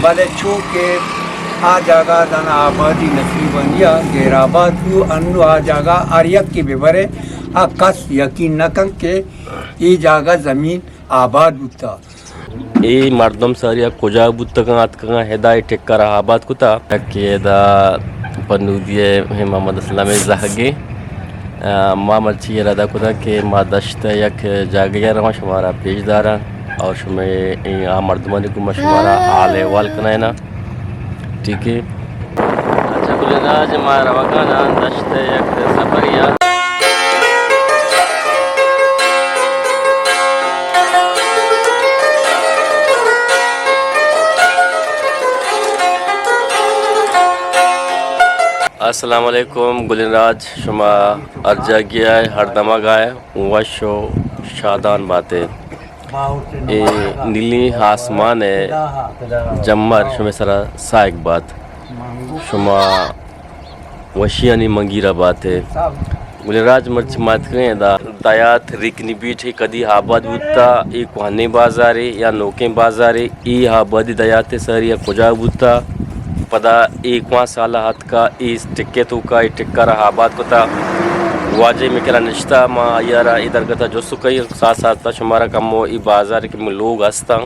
भले चूके आ जागा दन आबादी नसीबंदिया गेराबाद अन्नु आ जागा आर्यक की बेबरे आ कस यकीन नकं के ई जागा जमीन आबाद बुता ಈ ಮರ್ದಮ್ ಸಾರಿಯ ಕುಜಾ ಬುತ್ತಗ ಅತ್ಕಗ ಹೆದಾಯ ಟೆಕ್ಕರ ಆಬಾದ್ ಕುತಾ ಕೆದ ಪನ್ನೂದಿಯೆ ಮೊಹಮ್ಮದ್ ಅಸ್ಲಾಮೆ ಜಹಗೆ मामल चाहिए रदा कुदा के मा दश्त यक जागिया रमा शुमारा पेशदारा और शुमे आ मर्दमानी को मशुमारा हाल वाल कनायना ठीक है अच्छा गुलना जमा रवाकाना दश्त यक सफरिया अस्सलाम वालेकुम गुलराज शुमा अर्जा गया है हर दमा गाय वशो शादान बातें ए नीली आसमान है जम्मर शुमे सरा साइक बात शुमा वशियानी मंगीरा बात है गुलराज मर्च मात करें दायात रिकनी बीट है कदी आबाद बुता ए कुहाने बाजारे या नोके बाजारे ई आबादी दायात सर या कुजा बुता पदा एक वहाँ साल हाथ का इस टिक्के तो का टिक्का रहा आबाद को था वाजे में करा निश्ता माँ यारा इधर का था जो सुकई साथ साथ था शुमारा कमो ई बाज़ार के में लोग हंसता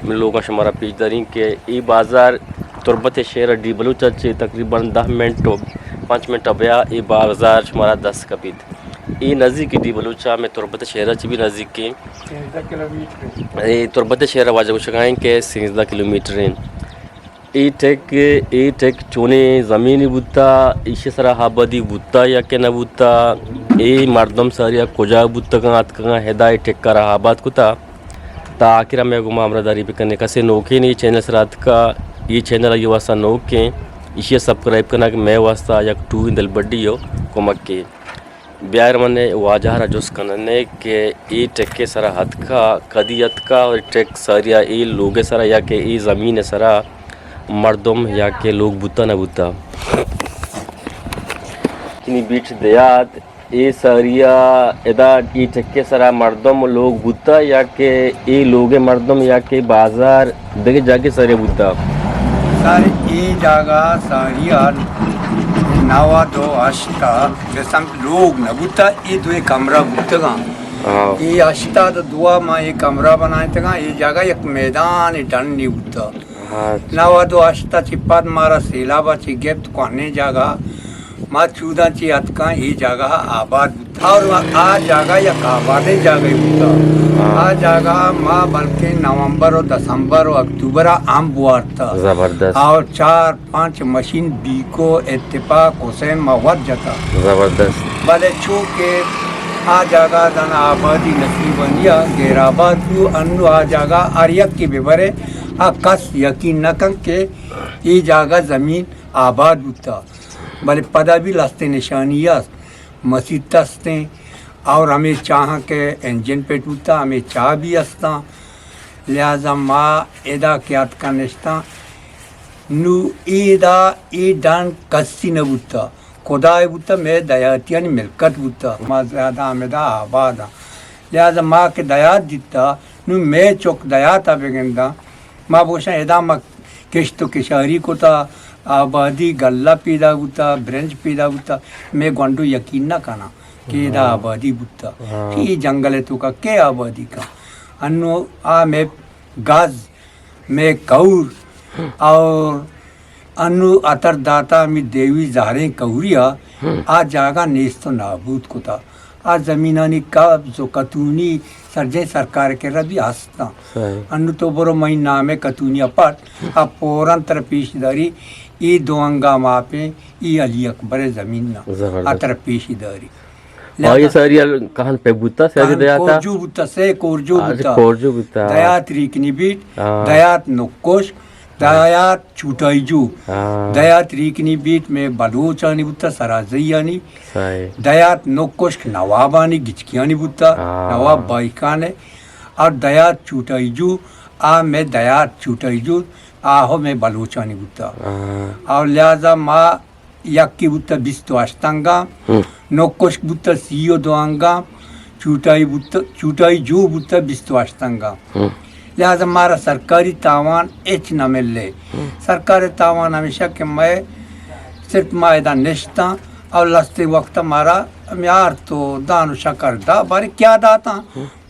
में लोग शुमारा पीछदारी के ई बाज़ार तुरबत शहर डी बलूचा चे तकरीबन 10 मिनट 5 मिनट अबया ई बाज़ार शुमारा 10 कपीत ई नज़दीक डी बलूचा में तुरबत शहर ची भी नज़दीक के 13 किलोमीटर तुरबत शहर वाजे को शकाएं के 13 किलोमीटर ई टेक चोने ज़मीनी बुता इसे सरा हाबदी बुता या के न बुता ए मर्दम सारिया कुजा बुता का आत का हेदाय टेक कर आबाद कुता ता आखिर में गुमा अमरदारी पे करने कसे नोके नहीं चैनल सरात का ये चैनल ये वास्ता नोके इसे सब्सक्राइब करना कि मैं वास्ता या टू इंदल बड्डी हो कुमक के ब्यार मने वाजहरा जोस कनने के ई टेक के सरा हद का कदियत का और टेक सारिया ई लोगे सरा या के ई ज़मीन सरा मर्दम या के लोग बुता न बुता किनी बीच दयात ए सरिया एदा ई टक्के सरा मर्दम लोग बुता या के ए लोगे मर्दम या के बाजार देखे जाके सरे बुता सारे ई जागा सारिया नावा दो आशिता जैसा लोग न बुता ई दो कमरा बुतगा ये आशिता तो दुआ माँ ये कमरा बनाए तगा ये जागा एक मैदान डन नहीं बुता नावा दो आश्ता चिप्पात मारा सेलाबा ची गेप्त कोने जागा माँ चूदा ची अतका ये जागा आबाद बुता और आ जागा या आबादे जागा ही बुता आ जागा माँ बल्कि नवंबर और दिसंबर और अक्टूबर आम बुआर था जबरदस्त और 4-5 मशीन बीको इत्तेफाक हुसैन मवद जाता जबरदस्त भले चूके आ जागा दन आबादी नसीबंदिया गेराबाद अन्नु आ जागा आर्यक की बेबरे आ कस यकीन नकं के ये जागा ज़मीन आबाद बुता भले पदा भी लस्ते निशानियाँ मसीद तस्ते और हमें चाह के इंजन पे टूटा हमें चाह भी हंसता लिहाजा माँ एदा क्या का निश्ता नू ईदा ई डान कस्सी न बुता खुदा बुता मैं दयातिया नहीं मिलकत बुता माँ ज़्यादा हमेदा आबाद लिहाजा माँ के दयात जितना नू मैं चौक दयात बेगंदा माँ बोशा एदा माँ किश्त किशारी को था आबादी गल्ला पैदा होता ब्रेंच पैदा होता मैं गंडू यकीन ना करना कि एदा आबादी बुता कि जंगल है तो का के आबादी का अन्नो आ मैं गाज मैं कौर और अन्नु अतर दाता में देवी जहरें कौरिया आ जागा नेस्त नाबूद को था आ जमीनानी का जो कतूनी सर्जे सरकार के रबी हंसता अन्नु तो बरो महीना में कतूनिया पट अब पोरन तर पेशीदारी ई दोंगा मापे ई अली अकबर जमीन ना अतर पेशीदारी और ये सारी कहां पे बुता से दया था कोरजू बुता दयात रिकनी बीट दयात नुक्कोश दयात चुटाईजू दयात रिकनी बीट में बलूचानी बुता सराजयानी दयात नोकोश नवाबानी गिचकियानी बुता नवाब बाइकाने और दयात चुटाईजू आ में दयात चुटाईजू आहो में बलूचानी बुता और लिहाजा माँ यक्की बुता बिस्तो अष्टांगा नोकोश बुता सीओ दोंगा चुटाई जू बुता बिस्तो अष्टांगा لہٰذا ہمارا سرکاری تاوان ایچ نہ مل لے سرکاری تاوان ہمیشہ کہ میں صرف معاہدہ نشتا اور لستے وقت ہمارا یار تو دان و شکر دا بارے کیا داتا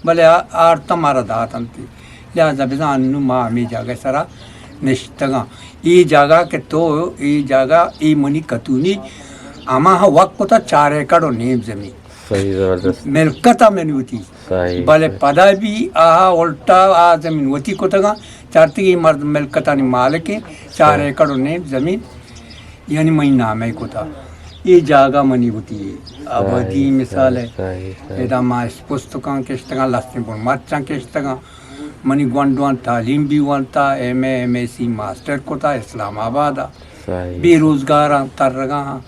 بلے آر تمہارا داتا تھی لہٰذا بزان نو ماں ہمیں جاگہ سرا نشتگا ای جگہ کہ تو ای جگہ ای منی کتونی اما وقت کو تا 4 ایکڑ و نیم زمین صحیح زبردست ملکتا میں ہوتی صحیح بلے پدا بھی آہا الٹا آ زمین ہوتی کو تگا چارتی مرد ملکتا نہیں مالک 4 ایکڑ و نیم زمین یعنی میں نامے کو تھا یہ جگہ منی ہوتی ہے آبادی مثال ہے صحیح ایدا ما اس پستکان کشتگا لستے بول مرچاں کشتگا منی گونڈوان تعلیم بھی وانتا ایم اے سی ماسٹر کو تھا اسلام آباد صحیح بے روزگار تر رگا ہاں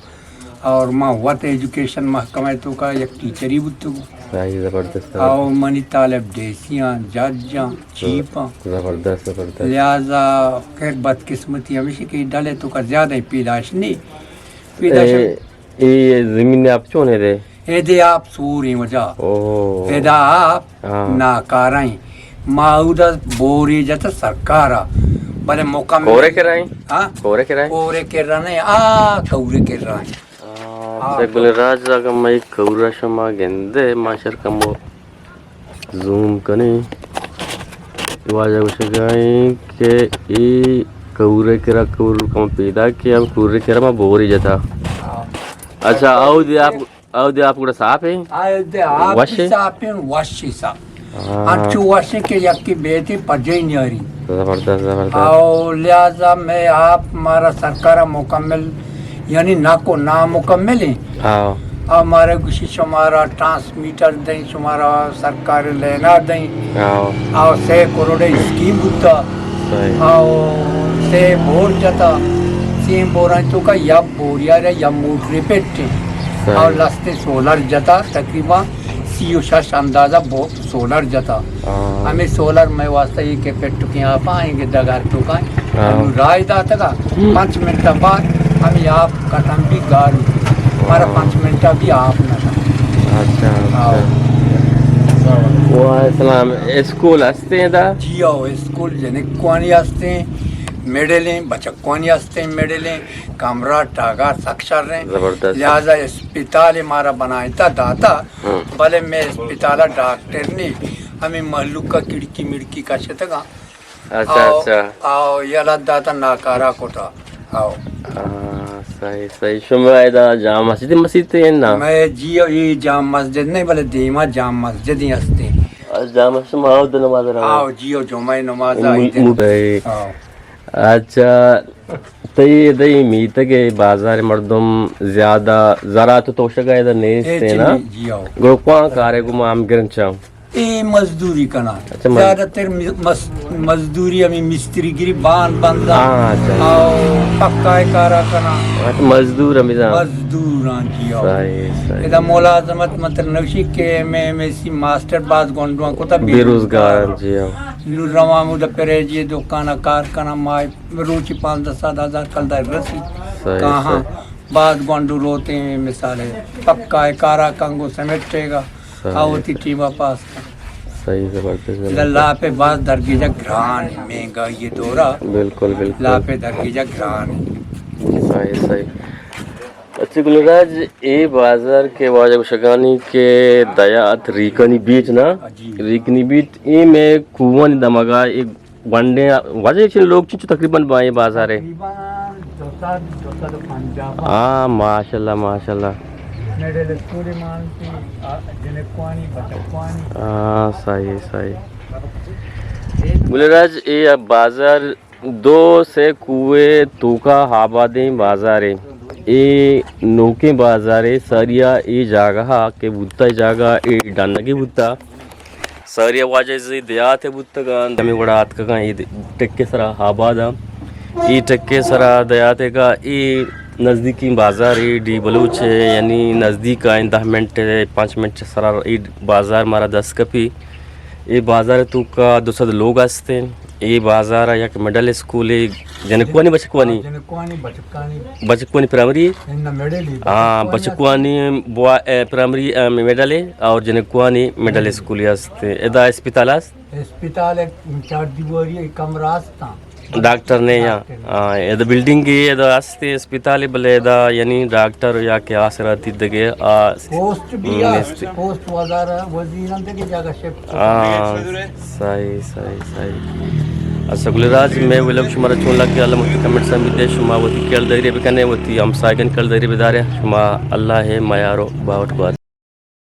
اور ماں وط ایجوکیشن محکمہ تو کا یک ٹیچری بتو صحیح زبردست اور منی طالب ڈیسیاں ججاں چیپاں زبردست زبردست لہذا خیر بدقسمتی ہمیشہ کہ ڈالے تو کا زیادہ ہی پیداش نہیں پیداش یہ زمین آپ چونے دے ایدے آپ سوری وجہ اوہ ایدا آپ ناکارائیں ماؤدہ بوری جاتا سرکارا بلے مکمل کورے کے رائیں ہاں کورے کے رائیں کورے کے رہنے کورے کے رہنے گل راج آگا میں کورا شما گندے ماشر کمو زوم کنے واجہ گوشے گائیں کہ ای کورے کرا کور کم پیدا کیا کورے کرا ما بوری جاتا اچھا او دے آپ گوڑا صاف ہے آئے آپ وشے صاحب ہیں وشی صاحب انچو وشے کے یکی بیٹی پجے نیاری زبردست زبردست اور لہذا میں آپ ہمارا سرکارہ مکمل یعنی نامکمل ہیں آو ہمارے گوشی شمارا ٹرانسمیٹر دیں شمارا سرکار لینا دیں آو اور 6 کروڑ اسکیم ہوتا صحیح اور 6 بور جاتا 3 بوران تو کا یا بوریا رہا یا موٹری پیٹے اور لستے سولر جاتا تقریباً 36 اندازہ سولر جاتا ہمیں سولر میں واسطہ یہ کہ پیٹو کے آپ آئیں گے دگار تو کائیں ہمیں رائے داتا گا 5 منٹ بعد ہمیں آپ ختم بھی گاڑی ہمارا 5 منٹ بھی آپ نہ تھا اچھا السلام اسکول ہستے ہیں دا جی آؤ اسکول جنکوانی ہستے ہیں میڈلیں بچکوانی ہستے ہیں میڈلیں کمرہ ٹاگا سکشر رہیں زبردست لہذا اسپتال ہمارا بنایا تھا داتا بھلے میں اسپتال ڈاکٹر نے ہمیں محلو کا کڑکی مڑکی کا شتگا اچھا اچھا آؤ یہ داتا ناکارا کو تھا آؤ صحیح صحیح شما ایدہ جامع مسجد ہیں نا میں جی یہ جامع مسجد نہیں بلے دیما جامع مسجد ہی ہستے ہیں جامع شما آؤ دے نماز رہا آؤ جیو جمعہ نماز آئی دے آؤ اچھا تی دئی میت کے بازار مردم زیادہ زراعت توشہ گئے دا نیستے نا جی آؤ گروہ کوان کارے گو مام گرن چاہوں یہ مزدوری کنا زیادہ تر مزدوری ہمیں مستری گری بان بندہ اور پکا کارا کنا مزدور ہمیں مزدوران جی آؤ صحیح صحیح ادھا ملازمت مطلب نوشی کہ ایم اے سی ماسٹر بعد گونڈوان کو تا بے روزگار جی ہاں نور روامو دا پریجی دکانا کار کنا مائی روچی 5-10 ہزار کل دا رسی کہاں بعد گونڈو روتے ہیں مثال ہے پکا کارا کنگو سمیٹے گا آوتی ٹیمہ پاس کا صحیح زبردست اللہ پہ بعض درگیجہ گران ہے مہنگا یہ دورہ بالکل بالکل اللہ پہ درگیجہ گران ہے صحیح صحیح اچھا گلراج اے بازار کے واجہ شگانی کے دیات ریکنی بیچ نا ریکنی بیچ اے میں کوان دمگا ایک بنڈے واجہ ایک لوگ چنچو تقریباً بائیں بازار ہے ہاں ماشاءاللہ ماشاءاللہ ہاں صحیح صحیح گلراج اے بازار 2 سے کوئے توکا آبادیں بازار ہے اے نوکیں بازار ہے ساریا اے جاگہ کے بوتا جاگہ اے ڈانگی بوتا ساریا واجہ سے دیات ہے بوتا گا دمی وڑا آت کا اے ٹکے سرا آبادا اے ٹکے سرا دیات ہے گا اے نزدیکی بازار ہے ڈی بلوچ ہے یعنی نزدیک آئیں 10 منٹ 5 منٹ سرا اے بازار مارا 10 کپی اے بازار تو کا 200 لوگ ہستے ہیں ये बाजार एक मिडल स्कूल है जनकुआनी बचकुआनी जनकुआनी बचकानी बचकुआनी प्राइमरी इन मेडली हाँ बचकुआनी प्राइमरी मिडल है और जनकुआनी मिडल स्कूल असते एदा अस्पतालास अस्पताल एक 4 दिवरी कमरास्ता डॉक्टर ने यहाँ एदा बिल्डिंग की एदा असते अस्पताल बले एदा यानी डॉक्टर या के आसरा तिदगे पोस्ट भी पोस्ट वजार वजीरन के जगह शिफ्ट सही सही सही असगुलराज मैं विलक शुमारा चोन लग के अल्लाह मुफ्ती कमेंट समिदे शुमा वती केल दरी बेकने वती हम साइकन केल दरी बेदारे शुमा अल्लाह है मायारो बावट बात